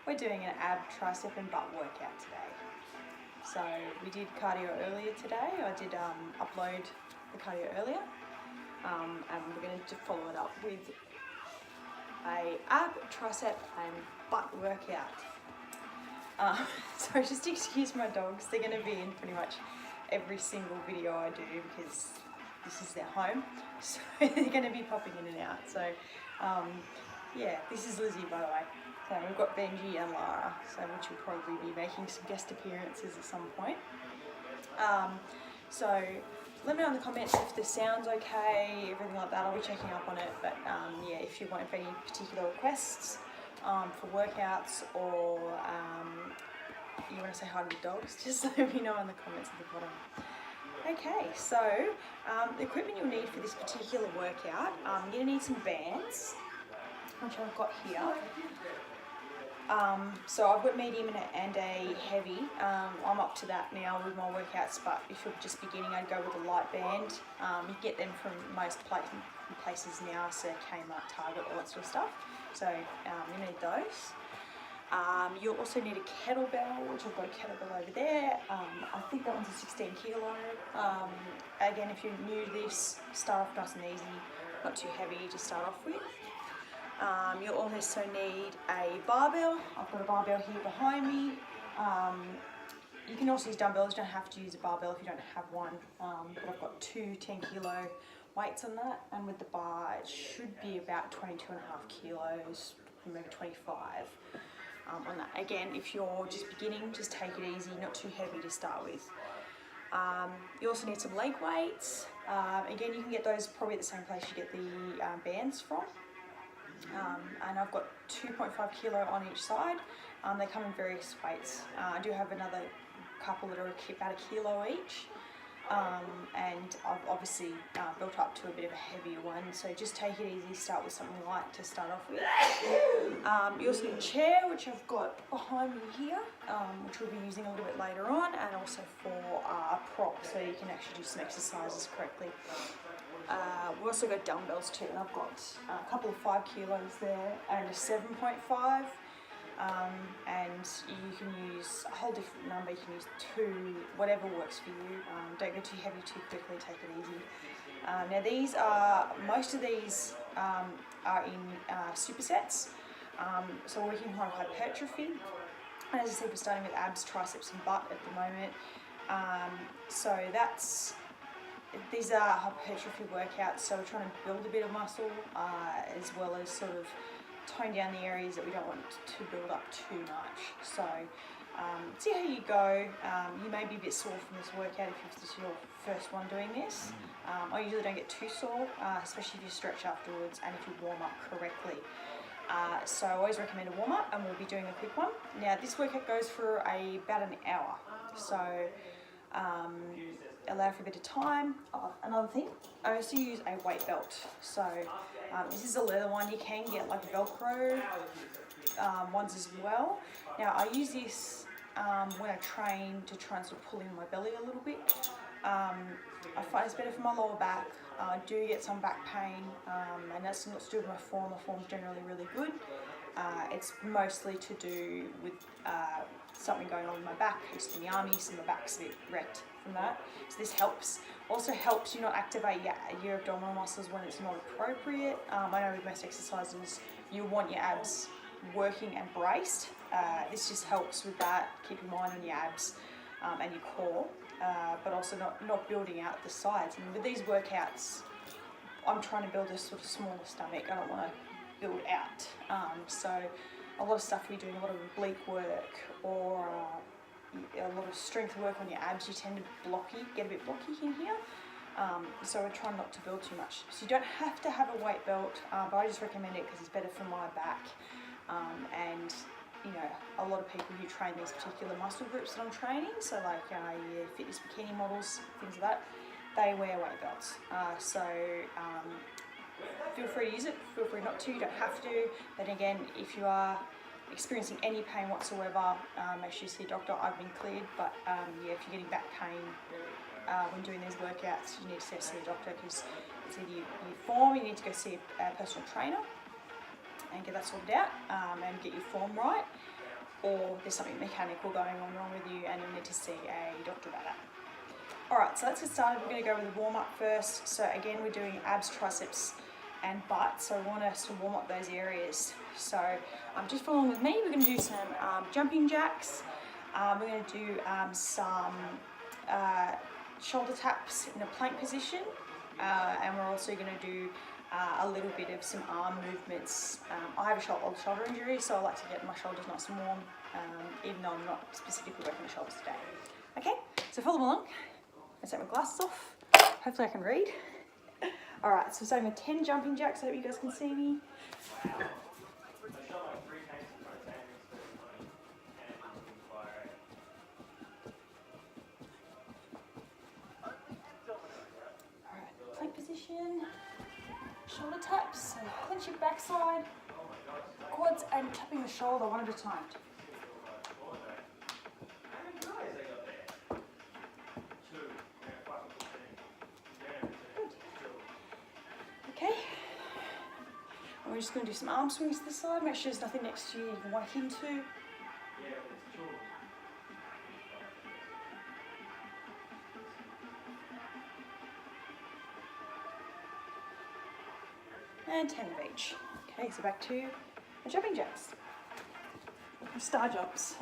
we're doing an ab, tricep and butt workout today. So we did cardio earlier today. I did upload the cardio earlier, and we're going to follow it up with a ab, tricep and butt workout. So just excuse my dogs, they're going to be in pretty much every single video I do because this is their home, so they're going to be popping in and out. So yeah, this is Lizzie, by the way. So we've got Benji and Lara, so which will probably be making some guest appearances at some point. So let me know in the comments if the sound's okay, everything like that. I'll be checking up on it. But yeah, if you want any particular requests for workouts, or you want to say hi to the dogs, just let me know in the comments at the bottom. Okay, so the equipment you'll need for this particular workout, you're going to need some bands, which I've got here. So I've got medium and a heavy. I'm up to that now with my workouts, but if you're just beginning, I'd go with a light band. You get them from most places now, so Kmart, Target, all that sort of stuff. So you need those. You'll also need a kettlebell, which I've got a kettlebell over there. I think that one's a 16 kilo. Again, if you're new to this, start off nice and easy, not too heavy to start off with. You'll also need a barbell. I've got a barbell here behind me. You can also use dumbbells, you don't have to use a barbell if you don't have one. But I've got two 10 kilo weights on that, and with the bar it should be about 22.5 kilos, maybe 25 on that. Again, if you're just beginning, just take it easy, not too heavy to start with. You also need some leg weights. Again, you can get those probably at the same place you get the bands from. And I've got 2.5 kilo on each side. They come in various weights. I do have another couple that are about a kilo each, and I've obviously built up to a bit of a heavier one, so just take it easy, start with something light to start off with. You also need a chair, which I've got behind me here, which we'll be using a little bit later on, and also for a prop, so you can actually do some exercises correctly. We've also got dumbbells too, and I've got a couple of 5 kilos there and a 7.5, and you can use a whole different number. You can use 2, whatever works for you. Don't go too heavy too quickly, take it easy. Now most of these are in supersets, so we're working on hypertrophy. And as I said, we're starting with abs, triceps and butt at the moment. So these are hypertrophy workouts, so we're trying to build a bit of muscle as well as sort of tone down the areas that we don't want to build up too much. So see how you go. You may be a bit sore from this workout if this is your first one doing this. I usually don't get too sore, especially if you stretch afterwards and if you warm up correctly. So I always recommend a warm up, and we'll be doing a quick one. Now this workout goes for about an hour, so allow for a bit of time. Another thing, I also use a weight belt. So this is a leather one. You can get like Velcro ones as well. Now I use this when I train to try and sort of pull in my belly a little bit. I find it's better for my lower back. I do get some back pain, and that's not to do with my form. My form's generally really good. It's mostly to do with something going on with my back. I used to be in the army, so my back's a bit wrecked from that. So this helps. Also helps you not activate your abdominal muscles when it's not appropriate. I know with most exercises you want your abs working and braced. This just helps with that. Keep your mind on your abs and your core, but also not building out the sides. And with these workouts, I'm trying to build a sort of smaller stomach. I don't want to build out. So a lot of stuff we're doing, a lot of oblique work or a lot of strength work on your abs, you tend to get a bit blocky in here. So we're trying not to build too much. So you don't have to have a weight belt, but I just recommend it because it's better for my back. And you know, a lot of people who train these particular muscle groups that I'm training, so like your fitness bikini models, things like that, they wear weight belts. So feel free to use it, feel free not to, you don't have to. But again, if you are experiencing any pain whatsoever, make sure you see a doctor. I've been cleared, but yeah, if you're getting back pain when doing these workouts, you need to see a doctor, because it's either your form, you need to go see a personal trainer and get that sorted out and get your form right. or there's something mechanical going on wrong with you and you'll need to see a doctor about that. Alright, so let's get started. We're going to go with a warm up first. So again, we're doing abs, triceps and butt, so I want us to warm up those areas. So just follow along with me. We're going to do some jumping jacks. We're going to do some shoulder taps in a plank position, and we're also going to do a little bit of some arm movements. I have a shoulder injury, so I like to get my shoulders nice and warm, even though I'm not specifically working the shoulders today. Okay, so follow along. Let's take my glasses off. Hopefully I can read. Alright, so starting with 10 jumping jacks. I hope you guys can see me. Alright, plank position. Shoulder taps. So clench your backside, quads, and tapping the shoulder one at a time. Okay, and we're just going to do some arm swings to the side. Make sure there's nothing next to you can whack into. And 10 of each. Okay, so back to the jumping jacks. Star jumps.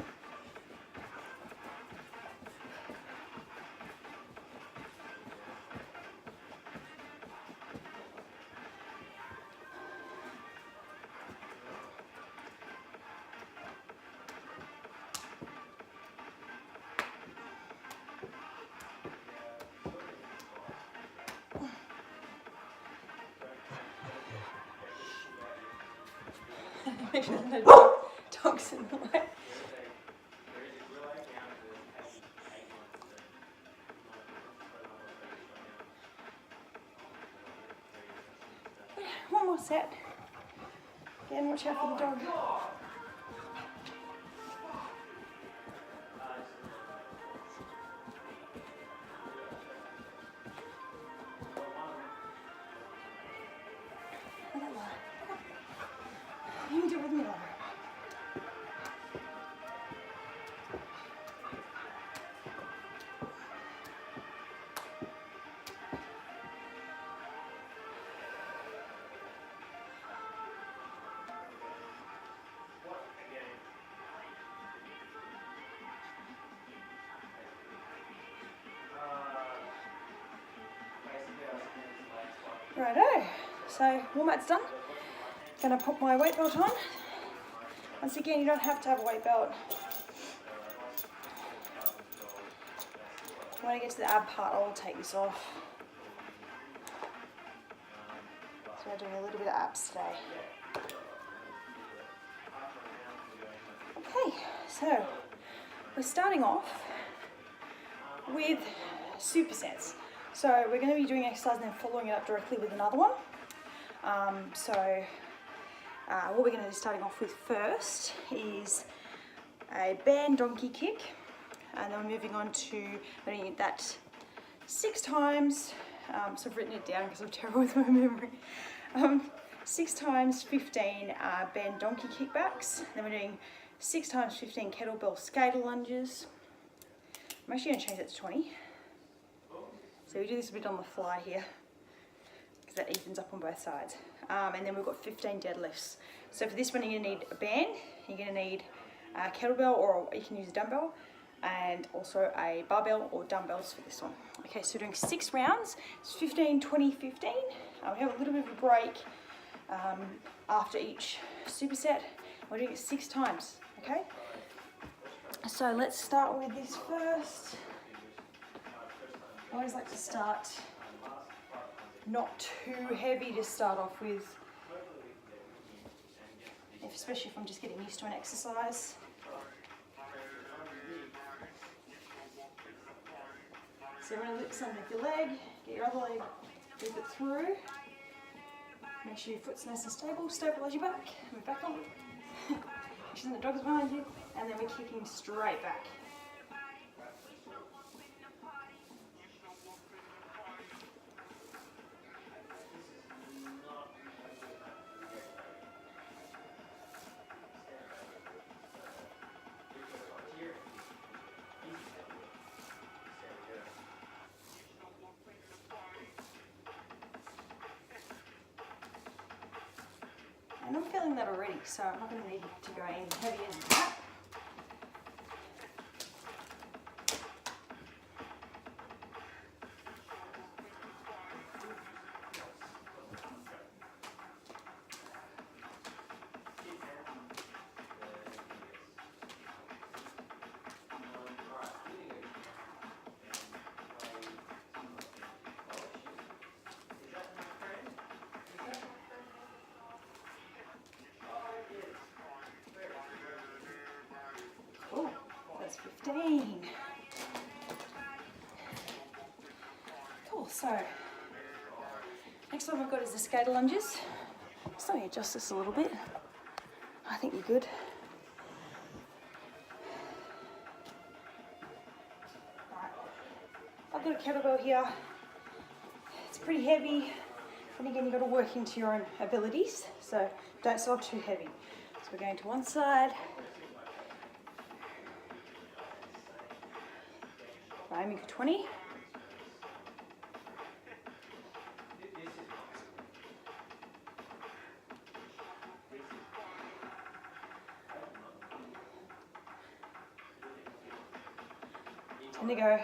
Make sure there's no dogs in the way. One more set. Again, watch out for the dog. You can do it with me, Laura. Righto, so warm up's done. Gonna put my weight belt on. Once again, you don't have to have a weight belt. When I get to the ab part, I'll take this off. So we're doing a little bit of abs today. Okay, so we're starting off with supersets. So we're going to be doing exercise and then following it up directly with another one. What we're going to be starting off with first is a band donkey kick, and then we're moving on to doing that 6 times. So I've written it down because I'm terrible with my memory. 6 times 15 band donkey kickbacks. Then we're doing 6 times 15 kettlebell skater lunges. I'm actually going to change that to 20. So we do this a bit on the fly here, because that evens up on both sides. And then we've got 15 deadlifts. So for this one, you're going to need a band, you're going to need a kettlebell, or you can use a dumbbell, and also a barbell or dumbbells for this one. Okay, so we're doing 6 rounds. It's 15, 20, 15. We have a little bit of a break after each superset. We're doing it 6 times, okay? So let's start with this first. I always like to start not too heavy to start off with, especially if I'm just getting used to an exercise. So you're going to lift underneath your leg, get your other leg, loop it through. Make sure your foot's nice and stable, stabilise your back, move back on. Make sure the dog's behind you, and then we're kicking straight back. And I'm feeling that already, so I'm not going to need to go any heavier than that. Oh, that's 15. Cool, so next one we've got is the skater lunges. So let me adjust this a little bit. I think you're good. Right. I've got a kettlebell here. It's pretty heavy. And again, you've got to work into your own abilities. So don't start too heavy. So we're going to one side. We're aiming for 20. And to go.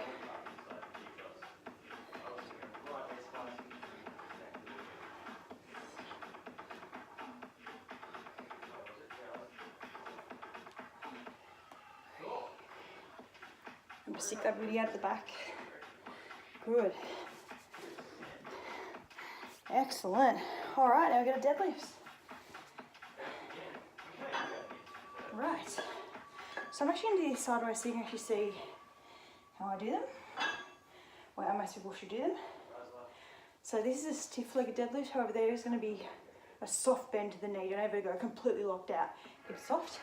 I'm going to stick that really out the back. Good. Excellent. All right, now we're going to deadlifts. Right. So I'm actually going to do this sideways so you can actually see how I do them. Well, how most people should do them. So this is a stiff-legged deadlift. However, there is going to be a soft bend to the knee. Don't ever go completely locked out. Keep it soft.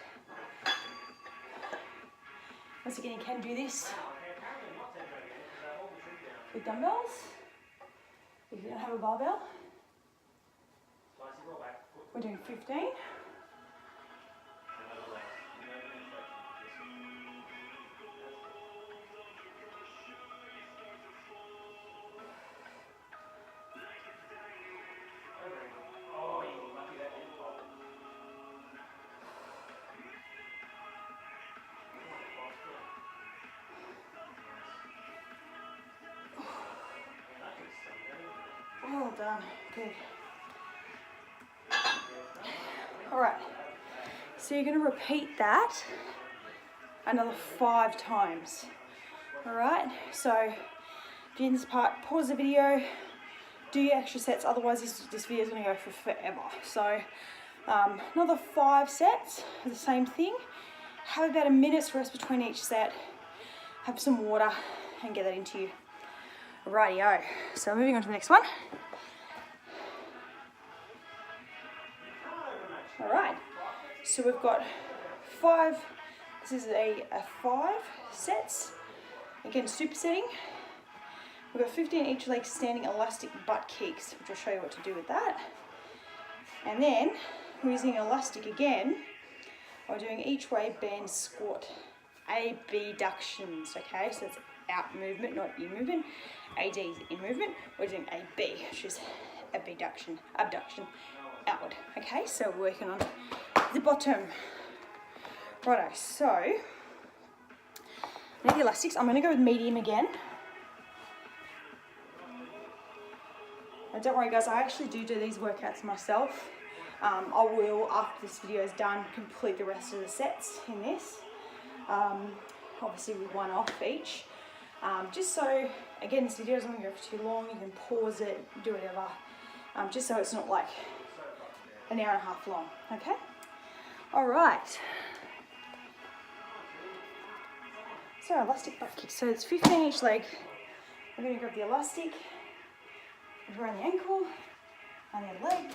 Once again, you can do this with dumbbells. If you don't have a barbell, we're doing 15. Well done, good. All right, so you're gonna repeat that another 5 times. All right, so during this part, pause the video, do your extra sets, otherwise this video is gonna go for forever. So another 5 sets of the same thing. Have about a minute's rest between each set, have some water and get that into you. Rightio, so moving on to the next one. All right, so we've got 5, this is a 5 sets, again supersetting. We've got 15 each leg standing elastic butt kicks, which I'll show you what to do with that. And then we're using elastic again, we're doing each way band squat, abductions, okay, so it's out movement, not in movement. AD is in movement. We're doing AB, which is abduction, outward. Okay, so we're working on the bottom. Righto, so now the elastics, I'm going to go with medium again. And don't worry guys, I actually do these workouts myself. I will, after this video is done, complete the rest of the sets in this. Obviously with 1 off each. Just so, again, this video doesn't go for too long, you can pause it, do whatever, just so it's not like an hour and a half long, okay? All right. So elastic butt kick, so it's 15 each leg. We're gonna grab the elastic, around the ankle, and the leg,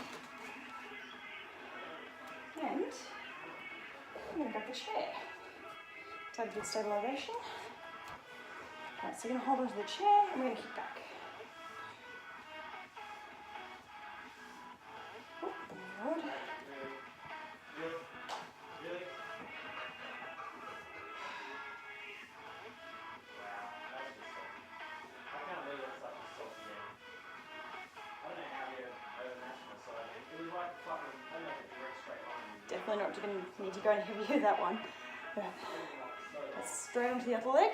and I'm gonna grab the chair. Take a good stabilization. Right, so you're going to hold onto the chair and we're going to kick back. Oh, Lord. definitely not going to need to go any heavier with that one. But let's straight onto the other leg.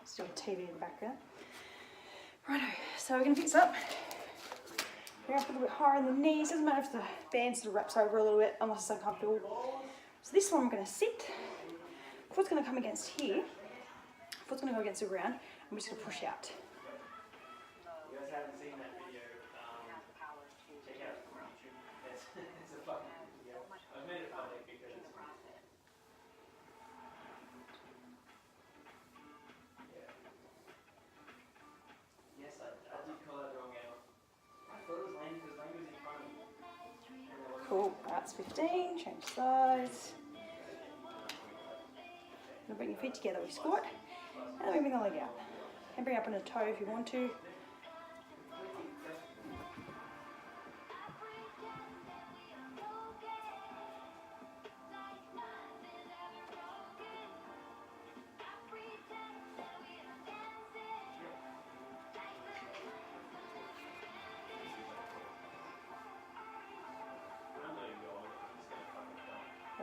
Still TV in the background. Righto, so we're going to fix up. Bring up a little bit higher in the knees. Doesn't matter if the band sort of wraps over a little bit unless it's uncomfortable. So this one I'm going to sit. Foot's going to come against here. Foot's going to go against the ground. I'm just going to push out. You guys haven't seen that video, check out YouTube. It's a fucking video. I've made it public because it's Yes, I did call that the wrong angle. I thought it was Lane because Lane was in front of me. Cool, that's 15, change sides. Now bring your feet together, we squat, and then we bring the leg out. And bring up on a toe if you want to.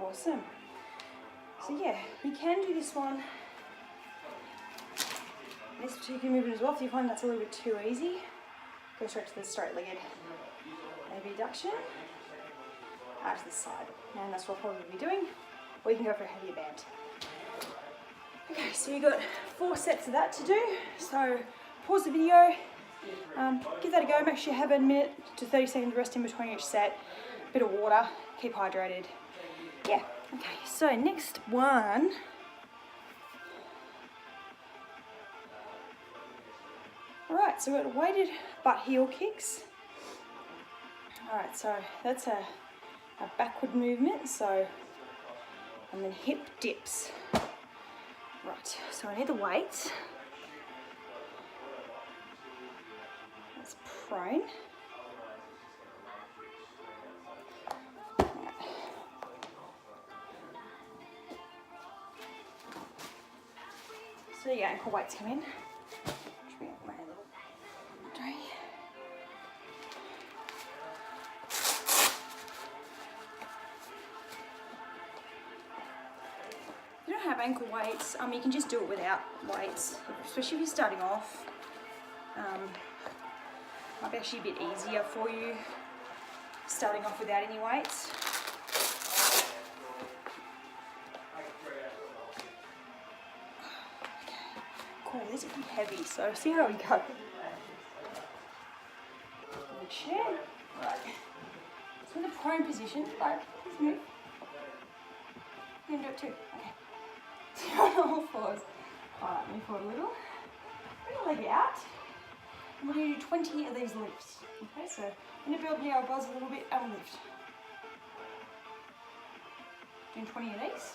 Awesome. So yeah, you can do this one, this particular movement as well. If you find that's a little bit too easy, go straight to the straight-legged abduction, out to the side. And that's what I'll probably be doing. Or you can go for a heavier band. Okay, so you've got 4 sets of that to do. So pause the video, give that a go. Make sure you have a minute to 30 seconds rest in between each set. Bit of water, keep hydrated. Yeah, okay, so next one. Alright, so we've got weighted butt heel kicks. Alright, so that's a backward movement, so, and then hip dips. Right, so I need the weight. That's prone. So your ankle weights come in. Just bring up my little tray. If you don't have ankle weights, you can just do it without weights, especially if you're starting off. Might be actually a bit easier for you starting off without any weights. Cool, these are pretty heavy, so see how we go. The chair. Right. So in the prone position, right, let's move. You can do it too. Okay. So on all fours. Alright, move forward a little. Bring your leg out. And we're going to do 20 of these lifts. Okay, so I'm going to build the elbows a little bit and lift. Doing 20 of these.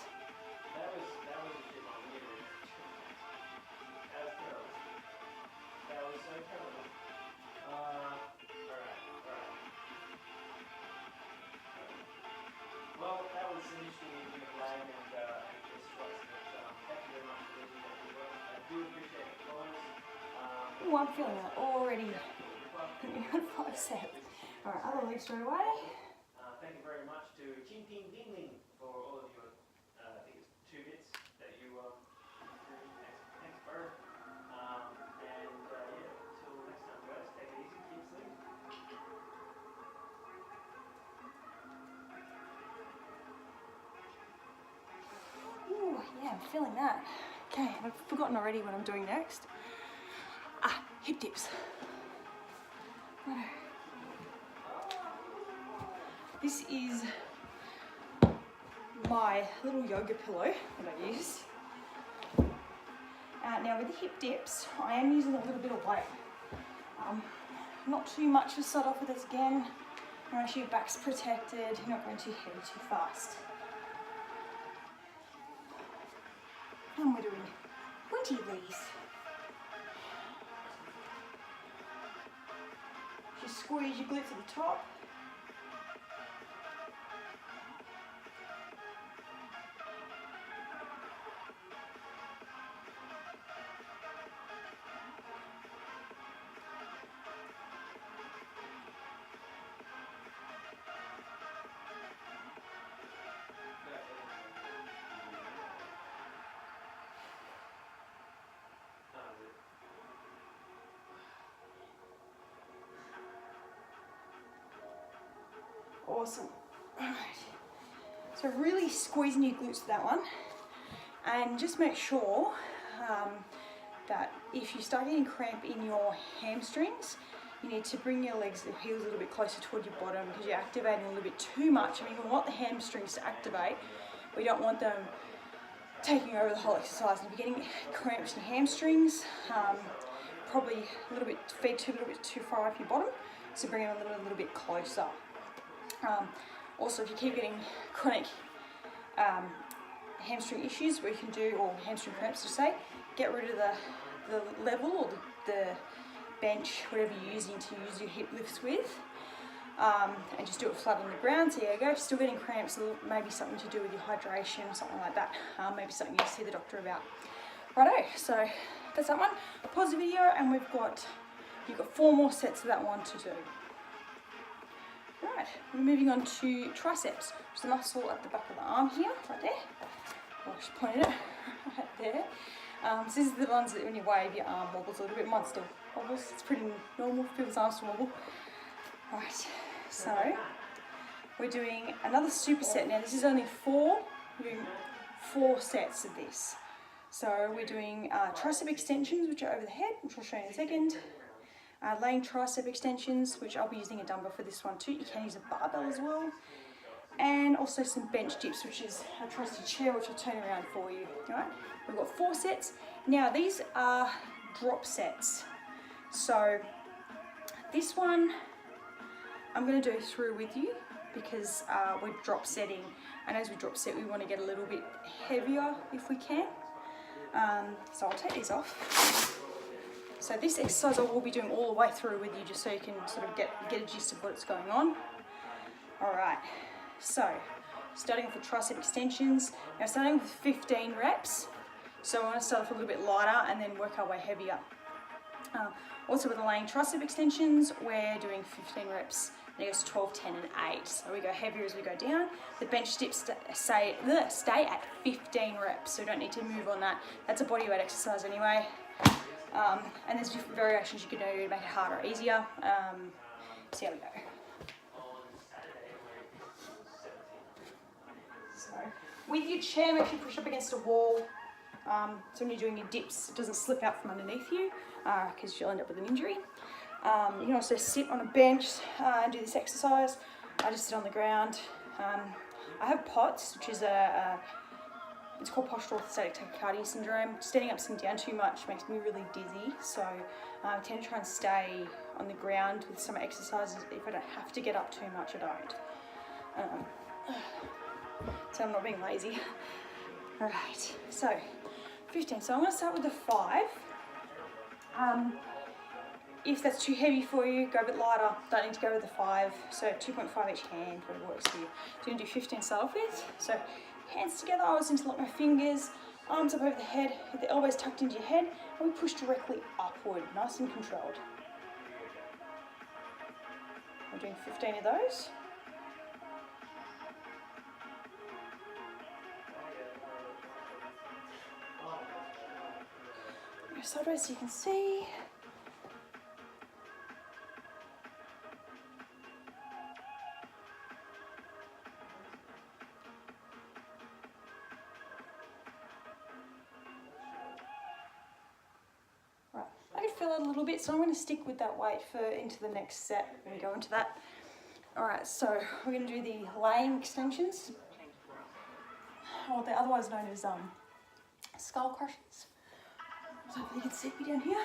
Well, that was initially with Lane and Chris Watts, but thank you very much for doing that as well. I do appreciate the comments. Oh, I'm feeling that already. We got 5 sets. Alright, other leg straight away. Thank you very much to Ching Ting Ding Ling for all of your, I think it's 2 bits that you thanks, Bird. And yeah, till next time guys, take it easy, keep sleeping. Ooh, yeah, I'm feeling that. Okay, I've forgotten already what I'm doing next. Hip dips. This is my little yoga pillow that I use. Now with the hip dips, I am using a little bit of weight. Not too much to start off with this again. Make sure your back's protected, you're not going too heavy too fast. And we're doing 20 of these. Just squeeze your glutes at the top. Awesome. Alright. So really squeezing your glutes to that one. And just make sure that if you start getting cramp in your hamstrings, you need to bring your legs, your heels a little bit closer toward your bottom because you're activating a little bit too much. I mean, we want the hamstrings to activate. We don't want them taking over the whole exercise. And if you're getting cramps in your hamstrings, probably a little bit, feet a little bit too far off your bottom. So bring them a little bit closer. Also, if you keep getting chronic hamstring issues, what you can do, or hamstring cramps to say, get rid of the level or the bench, whatever you're using to use your hip lifts with, and just do it flat on the ground. So there you go. If you're still getting cramps, maybe something to do with your hydration, something like that. Maybe something you see the doctor about. Righto, so that's that one. Pause the video, and you've got 4 more sets of that one to do. Right, we're moving on to triceps, which is the muscle at the back of the arm here, right there. I'll just point it right there. So this is the ones that when you wave, your arm wobbles a little bit. Mine still wobbles, it's pretty normal for people's arms to wobble. Right, so we're doing another superset now. This is only 4, we're doing 4 sets of this. So we're doing tricep extensions, which are over the head, which I'll show you in a second. Laying tricep extensions, which I'll be using a dumbbell for this one too. You can use a barbell as well. And also some bench dips, which is a trusty chair, which I'll turn around for you. All right, we've got 4 sets. Now these are drop sets. So this one I'm going to do through with you because we're drop setting. And as we drop set, we want to get a little bit heavier if we can. So I'll take these off. So this exercise I will be doing all the way through with you just so you can sort of get a gist of what's going on. Alright, so starting off with tricep extensions. Now starting with 15 reps. So I want to start off a little bit lighter and then work our way heavier. Also with the laying tricep extensions, we're doing 15 reps. And it goes 12, 10 and 8. So we go heavier as we go down. The bench dips stay at 15 reps, so we don't need to move on that. That's a body weight exercise anyway. And there's different variations you can do to make it harder or easier. So here we go. So with your chair, make sure you push up against a wall. So when you're doing your dips, it doesn't slip out from underneath you because you'll end up with an injury. You can also sit on a bench and do this exercise. I just sit on the ground. I have POTS, which is it's called postural orthostatic tachycardia syndrome. Standing up, sitting down too much makes me really dizzy, so I tend to try and stay on the ground with some exercises. If I don't have to get up too much, I don't. So I'm not being lazy. Alright, so 15. So I'm going to start with the 5. If that's too heavy for you, go a bit lighter. Don't need to go with the 5. So 2.5 each hand, whatever works for you. So you're going to do 15 to start off with. So hands together, I always interlock my fingers, arms up over the head, with the elbows tucked into your head, and we push directly upward, nice and controlled. We're doing 15 of those. Go sideways so you can see. Feel it a little bit, so I'm going to stick with that weight into the next set when we go into that. Alright, so we're going to do the laying extensions, or they're otherwise known as skull crushes. So you can see me down here.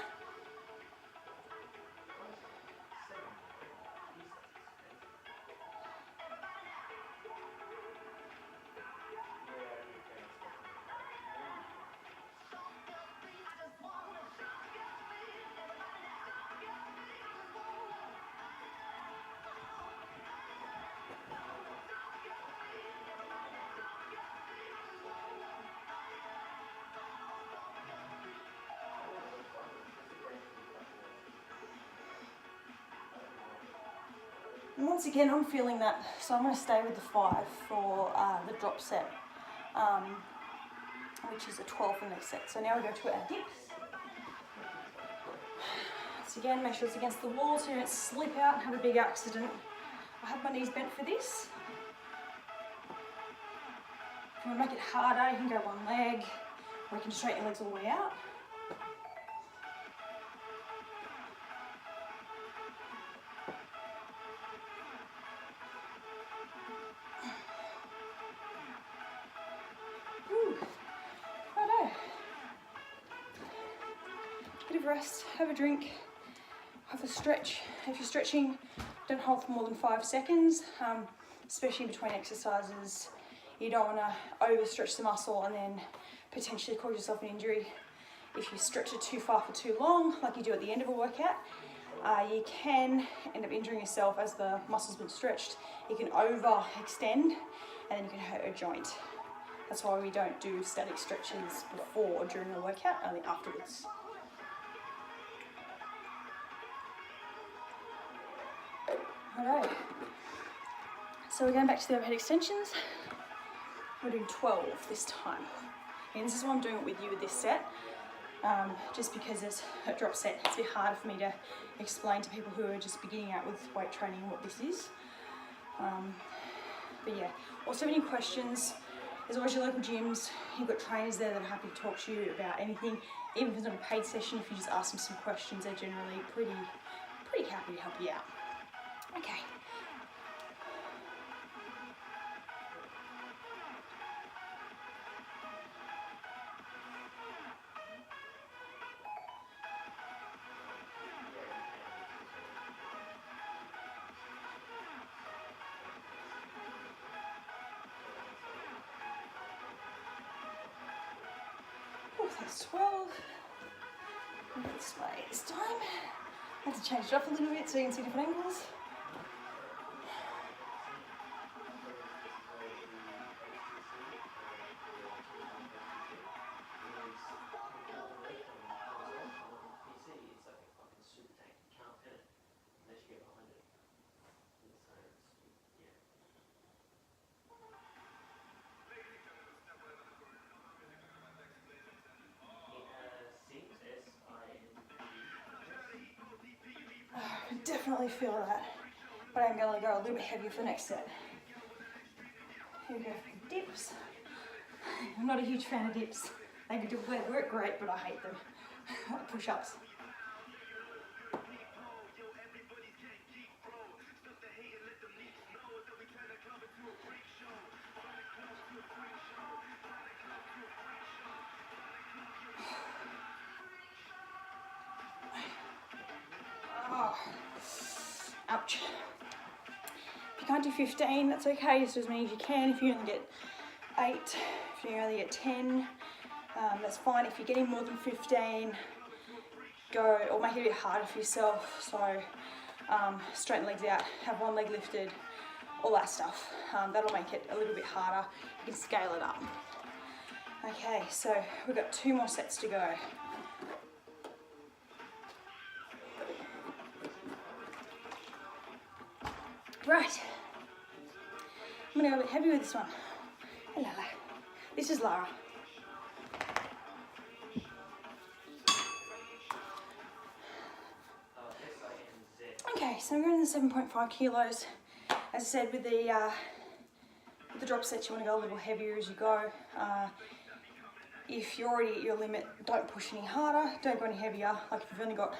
And once again, I'm feeling that, so I'm going to stay with the 5 for the drop set, which is a 12 for the next set. So now we go to our dips. So again, make sure it's against the wall so you don't slip out and have a big accident. I have my knees bent for this. If you want to make it harder, you can go one leg, or you can straighten your legs all the way out. Righto. Bit of rest, have a drink, have a stretch. If you're stretching, don't hold for more than 5 seconds, especially between exercises. You don't want to overstretch the muscle and then potentially cause yourself an injury. If you stretch it too far for too long, like you do at the end of a workout, you can end up injuring yourself as the muscle's been stretched. You can overextend and then you can hurt a joint. That's why we don't do static stretches before or during a workout, only afterwards. Alright, so we're going back to the overhead extensions. We're doing 12 this time. And this is why I'm doing it with you with this set, just because it's a drop set. It's a bit harder for me to explain to people who are just beginning out with weight training what this is. But yeah, also any questions, there's always your local gyms. You've got trainers there that are happy to talk to you about anything. Even if it's not a paid session, if you just ask them some questions, they're generally pretty happy to help you out. Okay. Oh, that's 12. This way this time. I had to change it up a little bit so you can see different angles. I definitely feel that, but I'm going to go a little bit heavier for the next set. Here we go for the dips. I'm not a huge fan of dips. They work great, but I hate them. Like push-ups. Oh. Ouch. If you can't do 15, that's okay, just do as many as you can. If you only get 8, if you only get 10, that's fine. If you're getting more than 15, go, or make it a bit harder for yourself. So straighten legs out, have one leg lifted, all that stuff. That'll make it a little bit harder. You can scale it up. Okay, so we've got 2 more sets to go. Right, I'm going to go a bit heavy with this one. Hello, this is Lara. Okay, so I'm going to 7.5 kilos. As I said, with the drop sets, you want to go a little heavier as you go. If you're already at your limit, don't push any harder, don't go any heavier. Like if you've only got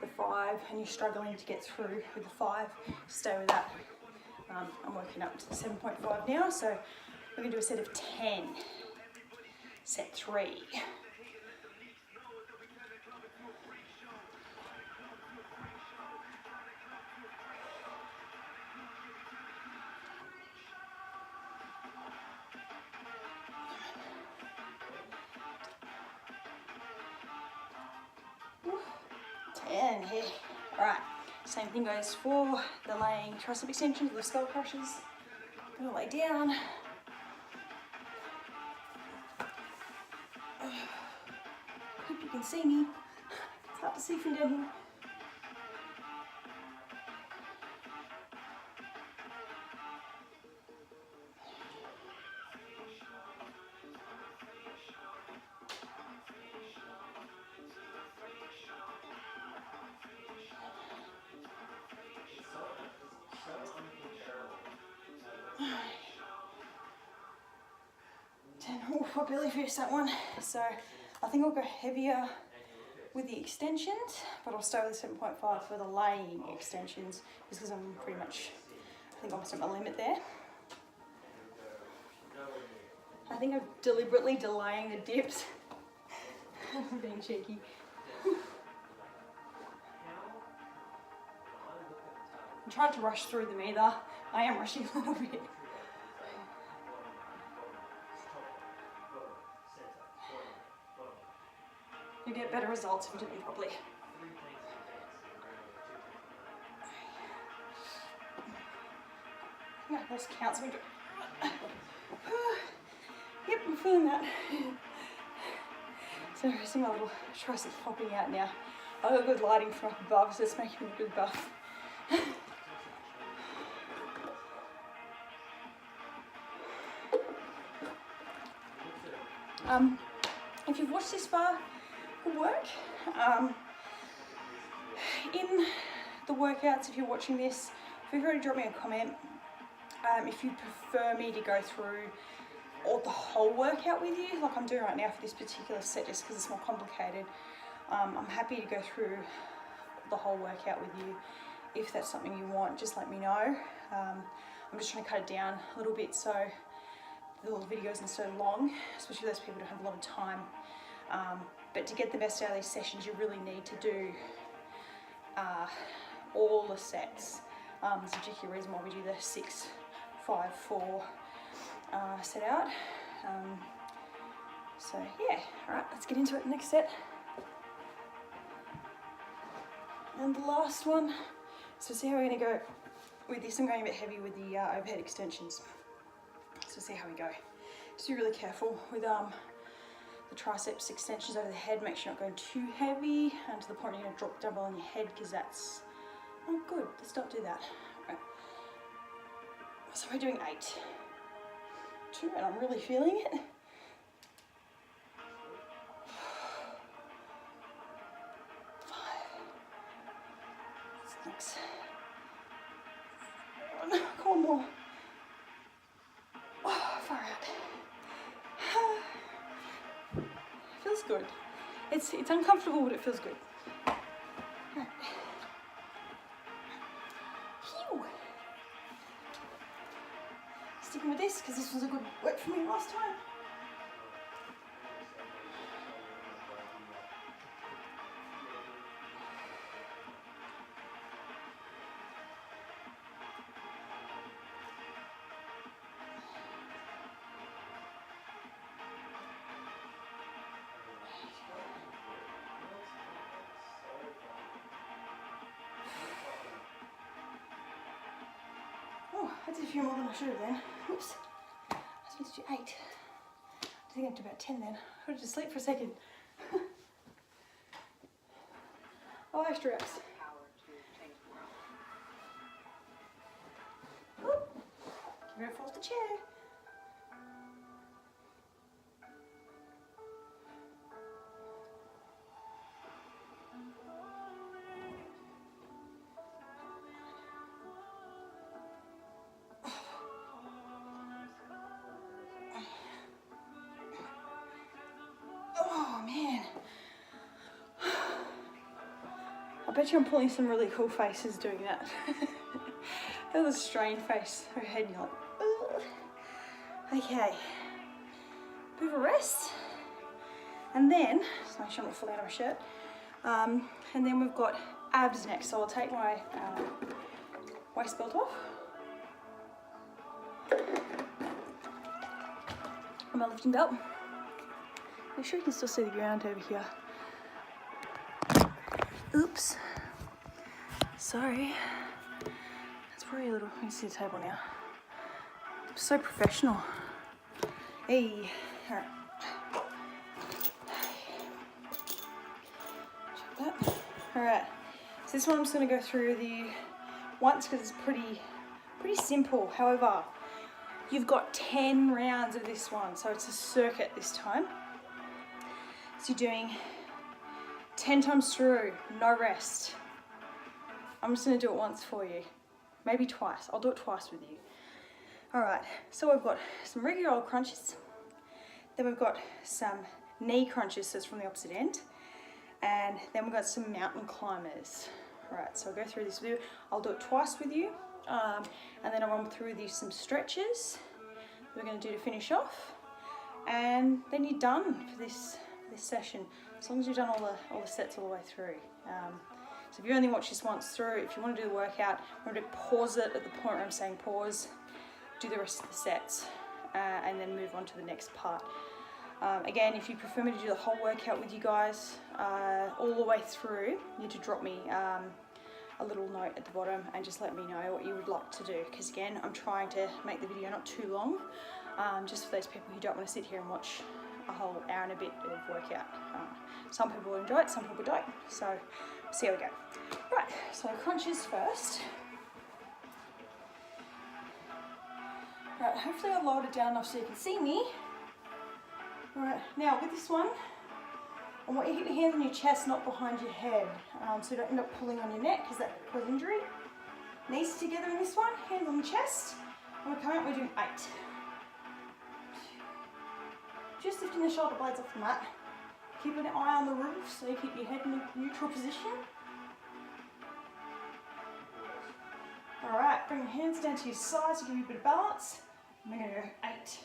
the 5 and you're struggling to get through with the 5, stay with that. I'm working up to the 7.5 now, so we're going to do a set of 10. Set 3. Woo. 10 here. Alright. Same thing goes for the laying tricep extensions, the skull crushes. I'm gonna lay down. Hope you can see me. It's hard to see from down here. 10. Oh, I barely finished that one. So I think I'll go heavier with the extensions, but I'll stay with the 7.5 for the laying extensions, just because I'm pretty much, I think almost at my limit there. I think I'm deliberately delaying the dips. I'm being cheeky. I'm trying to rush through them either. I am rushing a little bit. You get better results if you do them properly. Yeah, I lost count, so yep, I'm feeling that. So some of my little triceps popping out now. I got good lighting from up above, so it's making me a good buff. If you've watched this far, good work. In the workouts, if you're watching this, feel free to drop me a comment. If you prefer me to go through the whole workout with you, like I'm doing right now for this particular set, just because it's more complicated, I'm happy to go through the whole workout with you. If that's something you want, just let me know. I'm just trying to cut it down a little bit so the little video isn't so long, especially those people who don't have a lot of time. But to get the best out of these sessions, you really need to do all the sets. There's a particular reason why we do the 6, 5, 4 set out. So yeah, all right, let's get into it. Next set. And the last one. So see how we're gonna go with this. I'm going a bit heavy with the overhead extensions. So see how we go. Just be really careful with the triceps extensions over the head. Make sure you're not going too heavy and to the point you're gonna drop double on your head, because that's not good. Let's not do that. Right. So we're doing 8. 2, and I'm really feeling it. 5. What's next? Oh, no, come on more. Oh, far out. Feels good. It's uncomfortable, but it feels good. Right. Phew. Sticking with this because this was a good work for me last time. Oh, I did a few more than I should have then. Oops. I was supposed to do 8. I think I'm up to about 10 then. I went to sleep for a second. Oh, extra reps. Whoop. Give her a fall off the chair. Oh man. I bet you I'm pulling some really cool faces doing that. That was a strained face. Her head, you're like, ugh. Okay. Bit of a rest. And then, just make sure I'm not falling out of my shirt. And then we've got abs next. So I'll take my waist belt off. And my lifting belt. Make sure you can still see the ground over here. Oops. Sorry. That's probably a little, you can see the table now. So professional. Hey. Alright. Check that. Alright. So this one I'm just going to go through the once because it's pretty simple. However, you've got 10 rounds of this one. So it's a circuit this time. So you're doing 10 times through, no rest. I'm just gonna do it once for you, maybe twice. I'll do it twice with you. All right, so we've got some regular old crunches, then we've got some knee crunches, so it's from the opposite end, and then we've got some mountain climbers. All right, so I'll go through this with you. I'll do it twice with you, and then I'll run through these some stretches we're going to do to finish off, and then you're done for this session, as long as you've done all the sets all the way through. So if you only watch this once through, if you want to do the workout, remember to pause it at the point where I'm saying pause, do the rest of the sets, and then move on to the next part. Again, if you prefer me to do the whole workout with you guys all the way through, you need to drop me a little note at the bottom and just let me know what you would like to do, because again, I'm trying to make the video not too long, just for those people who don't want to sit here and watch a whole hour and a bit of workout. Some people will enjoy it, some people don't, so see how we go. Right, so crunches first. Right, hopefully I lowered it down enough so you can see me. Alright, now with this one, I want you to keep your hands on your chest, not behind your head, so you don't end up pulling on your neck because that can cause injury. Knees together in this one, hands on the chest, and we're currently doing 8. Just lifting the shoulder blades off the mat. Keep an eye on the roof so you keep your head in a neutral position. Alright, bring your hands down to your sides to give you a bit of balance. And we're going to go 8.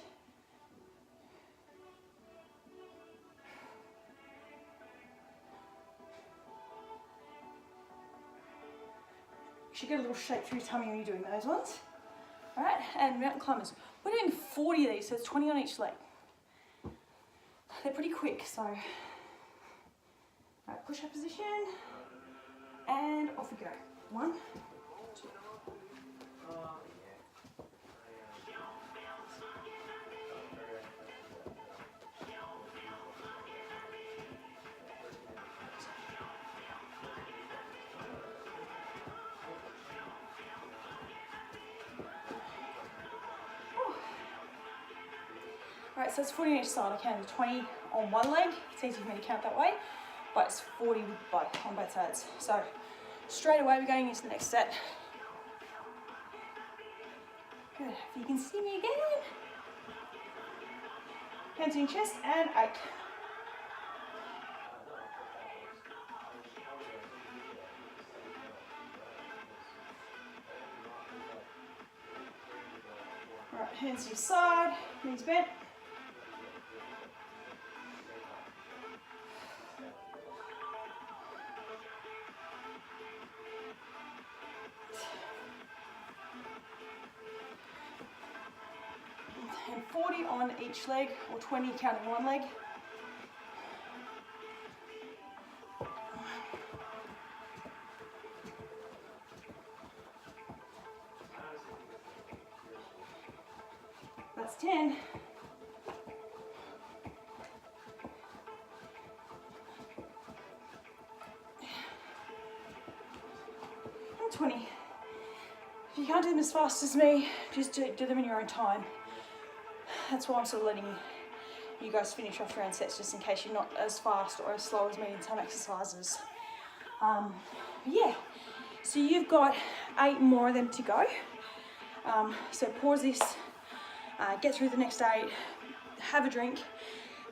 You should get a little shake through your tummy when you're doing those ones. Alright, and mountain climbers. We're doing 40 of these, so it's 20 on each leg. They're pretty quick, so alright, push up position, and off we go. 1, 2. Alright, so it's 40 on each side. I counted 20 on one leg. It's easy for me to count that way, but it's 40 with both, on both sides. So straight away we're going into the next set. Good. If you can see me again. Hands in your chest, and 8. Alright, hands to your side, knees bent. And 40 on each leg, or 20 counting one leg. That's 10. And 20. If you can't do them as fast as me, just do them in your own time. That's why I'm sort of letting you guys finish off your own sets, just in case you're not as fast or as slow as me in some exercises. Yeah, so you've got 8 more of them to go. So pause this, get through the next 8, have a drink,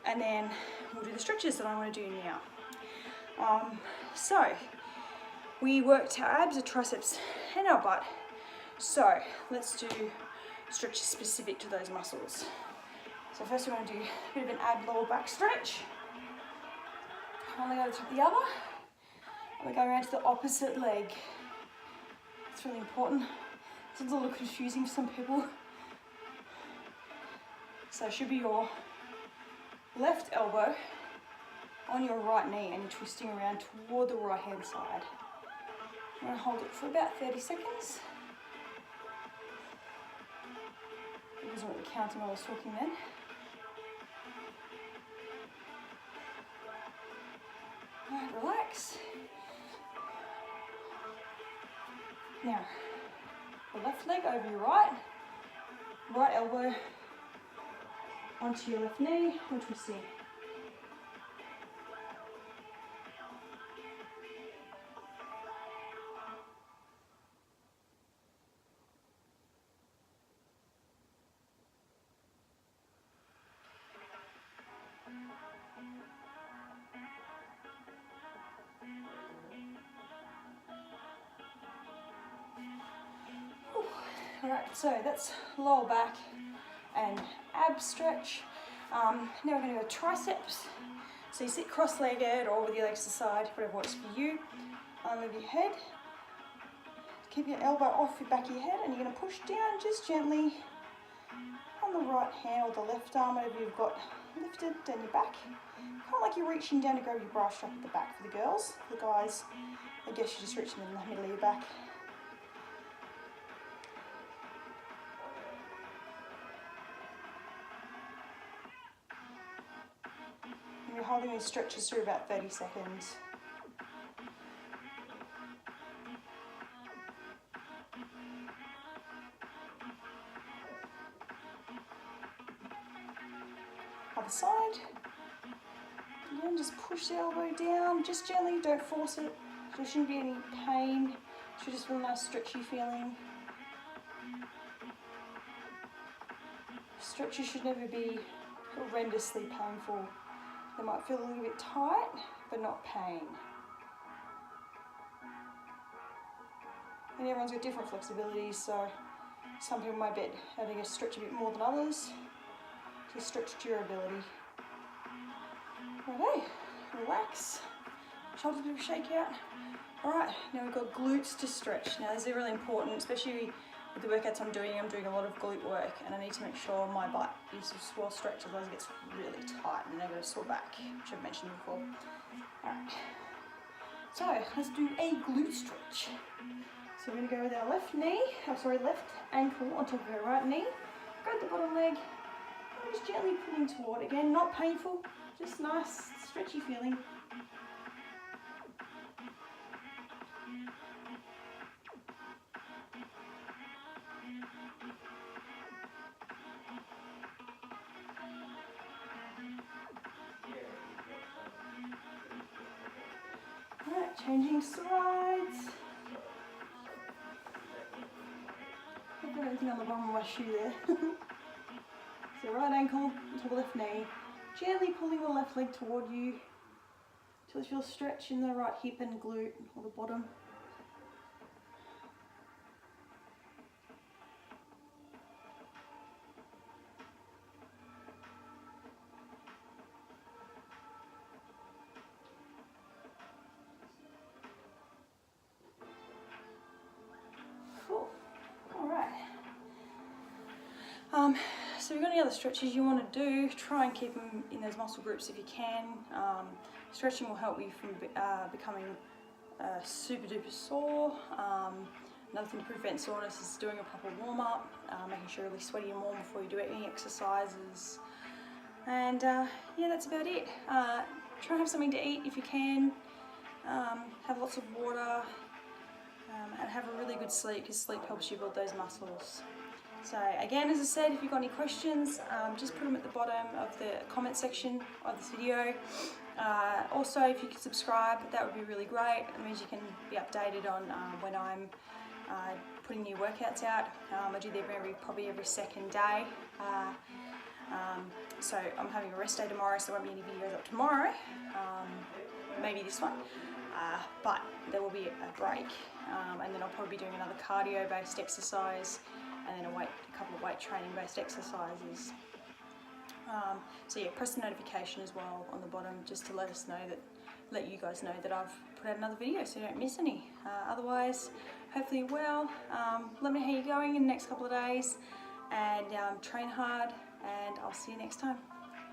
and then we'll do the stretches that I want to do now. So we worked our abs, our triceps, and our butt. So let's do stretches specific to those muscles. So first we're going to do a bit of an ab lower back stretch. One leg over the top of the other. And we're going around to the opposite leg. It's really important. It's a little confusing for some people. So it should be your left elbow on your right knee, and you're twisting around toward the right hand side. I'm going to hold it for about 30 seconds. I wasn't really counting while I was talking then. Alright, relax. Now, the left leg over your right elbow onto your left knee, and twisting. Alright, so that's lower back and ab stretch. Now we're going to go triceps. So you sit cross-legged or with your legs to the side, whatever works for you. Arm of your head. Keep your elbow off your back of your head, and you're going to push down just gently on the right hand or the left arm, whatever you've got lifted down your back. Kind of like you're reaching down to grab your bra strap at the back for the girls. For the guys, I guess you're just reaching in the middle of your back. And you're holding these stretches through about 30 seconds. Other side. Again, just push the elbow down, just gently, don't force it. There shouldn't be any pain. It should just feel a nice stretchy feeling. Stretches should never be horrendously painful. They might feel a little bit tight, but not pain. And everyone's got different flexibilities, so some people might be having to stretch a bit more than others to stretch durability. Okay, relax. Shoulders a bit of shake out. Alright, now we've got glutes to stretch. Now these are really important, especially with the workouts I'm doing a lot of glute work, and I need to make sure my butt is well stretched, otherwise it gets really tight and then I've got a sore back, which I've mentioned before. Alright, so let's do a glute stretch. So we're going to go with our left ankle on top of our right knee, grab the bottom leg, and just gently pulling toward. Again, not painful, just nice stretchy feeling. Alright, changing sides. I've got anything on the bottom of my shoe there. So right ankle to the left knee, gently pulling the left leg toward you till you feel stretch in the right hip and glute or the bottom. Cool. Alright. So if you've got any other stretches you want to do, try and keep them in those muscle groups if you can. Stretching will help you from becoming super duper sore. Another thing to prevent soreness is doing a proper warm up, making sure you're really sweaty and warm before you do any exercises. And yeah, that's about it. Try and have something to eat if you can. Have lots of water, and have a really good sleep, because sleep helps you build those muscles. So again, as I said, if you've got any questions, just put them at the bottom of the comment section of this video. Also, if you could subscribe, that would be really great. It means you can be updated on when I'm putting new workouts out. I do them probably every second day. So I'm having a rest day tomorrow, so there won't be any videos up tomorrow. Maybe this one. But there will be a break, and then I'll probably be doing another cardio-based exercise, and then a couple of weight training-based exercises. So yeah, press the notification as well on the bottom, just to let you guys know that I've put out another video, so you don't miss any. Otherwise, hopefully you're well. Let me know how you're going in the next couple of days, and train hard, and I'll see you next time.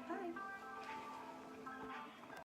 Bye.